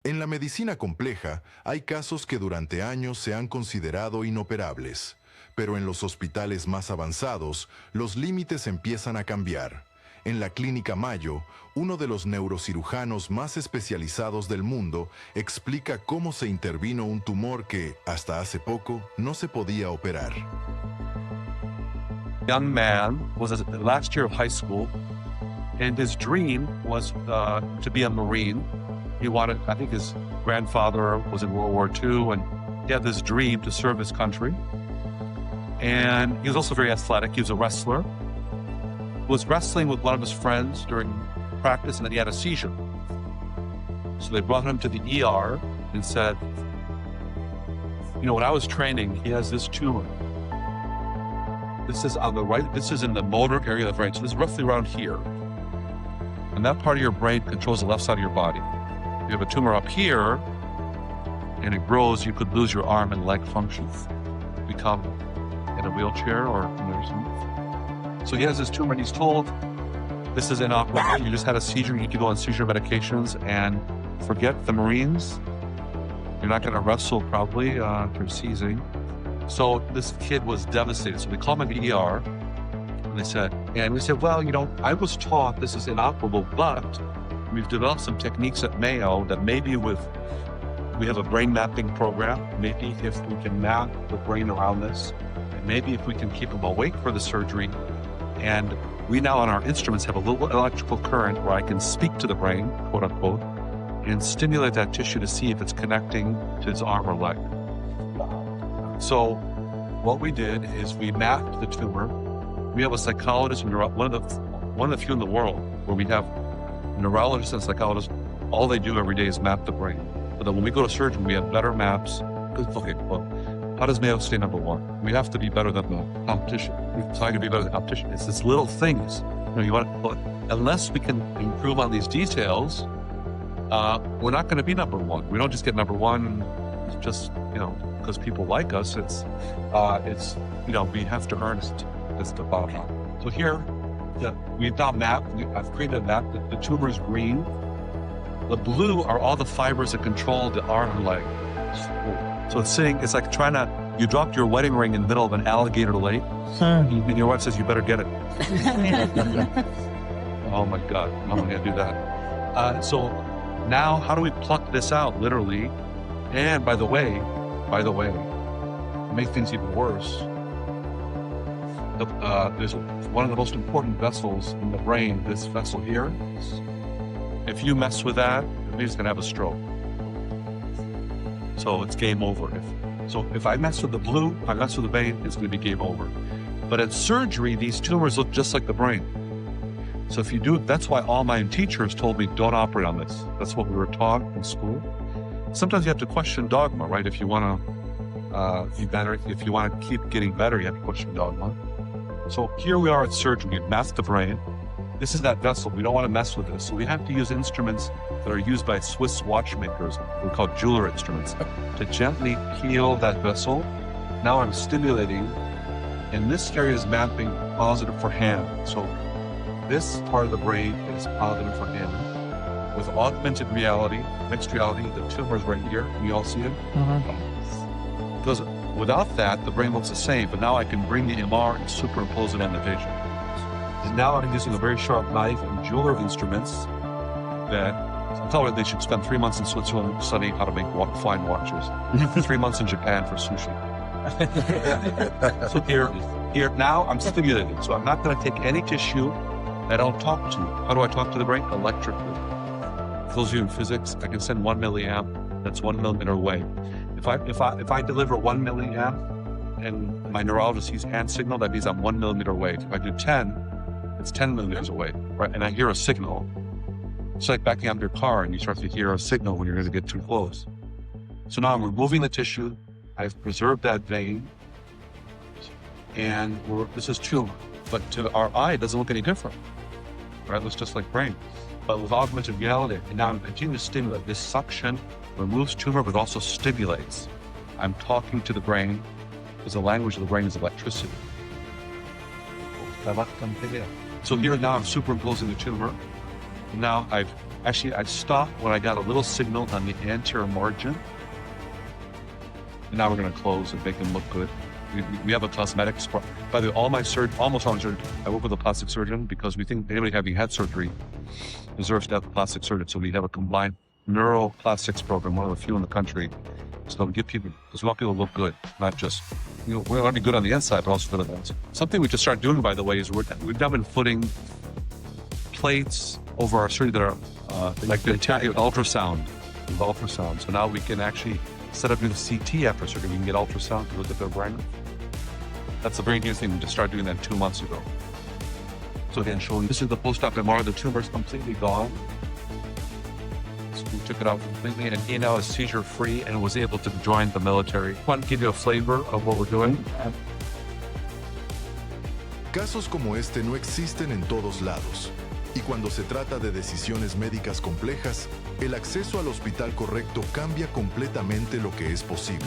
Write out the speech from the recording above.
En la medicina compleja, hay casos que durante años se han considerado inoperables, pero en los hospitales más avanzados, los límites empiezan a cambiar. En la clínica Mayo, uno de los neurocirujanos más especializados del mundo explica cómo se intervino un tumor que, hasta hace poco, no se podía operar. Young man was last year of high school, and his dream was to be a Marine. He wanted, I think his grandfather was in World War II, and he had this dream to serve his country. And he was also very athletic. He was a wrestler. He was wrestling with one of his friends during practice, and then he had a seizure. So they brought him to the ER and said, you know, when I was training, he has this tumor. This is on the right, this is in the motor area of the brain. So this is roughly around here. And that part of your brain controls the left side of your body. If you have a tumor up here and it grows, you could lose your arm and leg functions, become in a wheelchair or something. So he has this tumor and he's told, this is inoperable. You just had a seizure. You need to go on seizure medications and forget the Marines. You're not going to wrestle probably for seizing. So this kid was devastated. So we called him an ER and they said, well, you know, I was taught this is inoperable, but we've developed some techniques at Mayo that maybe we have a brain mapping program. Maybe if we can map the brain around this, and maybe if we can keep him awake for the surgery. And we now on our instruments have a little electrical current where I can speak to the brain, quote unquote, and stimulate that tissue to see if it's connecting to his arm or leg. So what we did is we mapped the tumor. We have a psychologist, and one of the few in the world where we have neurologists and psychologists. All they do every day is map the brain. But then when we go to surgery, we have better maps. Okay, well, how does Mayo stay number one? We have to be better than the competition. We're trying to be better than the competition. It's these little things. Unless we can improve on these details, we're not going to be number one. We don't just get number one just, because people like us. It's we have to earn it. That's the bottom line. So here, we've now mapped, I've created a map. The tumor is green. The blue are all the fibers that control the arm and leg. So it's like you dropped your wedding ring in the middle of an alligator lake, and your wife says, you better get it. Oh my God, I'm going to do that. So now how do we pluck this out, literally? And by the way, to make things even worse, there's one of the most important vessels in the brain, this vessel here. If you mess with that, it means it's going to have a stroke. So it's game over. If I mess with the blue, if I mess with the vein, it's going to be game over. But at surgery, these tumors look just like the brain. So if you do it, that's why all my teachers told me, don't operate on this. That's what we were taught in school. Sometimes you have to question dogma, right? If you want to be better, if you want to keep getting better, you have to question dogma. So here we are at surgery. We've mapped the brain. This is that vessel. We don't want to mess with this. So we have to use instruments that are used by Swiss watchmakers, we call jeweler instruments, to gently heal that vessel. Now I'm stimulating, and this area is mapping positive for hand. So this part of the brain is positive for hand. With augmented reality, mixed reality, the tumor is right here. Can you all see it? Mm-hmm. Because without that, the brain looks the same, but now I can bring the MR and superimpose it on the vision. And now I'm using a very sharp knife and jeweler instruments that I tell her they should spend 3 months in Switzerland studying how to make fine watches. 3 months in Japan for sushi. So here now I'm stimulating. So I'm not going to take any tissue that I don't talk to. How do I talk to the brain? Electrically. For those of you in physics, I can send 1 milliamp. That's 1 millimeter away. If I deliver 1 milliamp and my neurologist sees hand signal, that means I'm 1 millimeter away. If I do 10, it's 10 millimeters away, right? And I hear a signal. It's like backing up your car and you start to hear a signal when you're going to get too close. So now I'm removing the tissue. I've preserved that vein. And this is tumor. But to our eye, it doesn't look any different, right? It looks just like brain. But with augmented reality, and now I'm continuing to stimulate. This suction removes tumor, but also stimulates. I'm talking to the brain, because the language of the brain is electricity. So here now I'm superimposing the tumor. Now I've Actually, I stopped when I got a little signal on the anterior margin. And now we're going to close and make them look good. We have a cosmetics. By the way, almost all my surgeons, I work with a plastic surgeon because we think anybody having had surgery deserves to have a plastic surgeon. So we have a combined neuroplastics program, one of the few in the country. So we give people, because we want people to look good, not just, we want to be good on the inside, but also good on the outside. Something we just started doing, by the way, is we've now been putting plates over our surgery that are like the ultrasound. So now we can actually set up new CT after surgery. We can get ultrasound to look at their brain. That's a very new thing. We just started doing that 2 months ago. So again, showing this is the post-op MR. The tumor is completely gone. So we took it out completely, and he now is seizure-free and was able to join the military. I want to give you a flavor of what we're doing. Casos como este no existen en todos lados. Y cuando se trata de decisiones médicas complejas, el acceso al hospital correcto cambia completamente lo que es posible.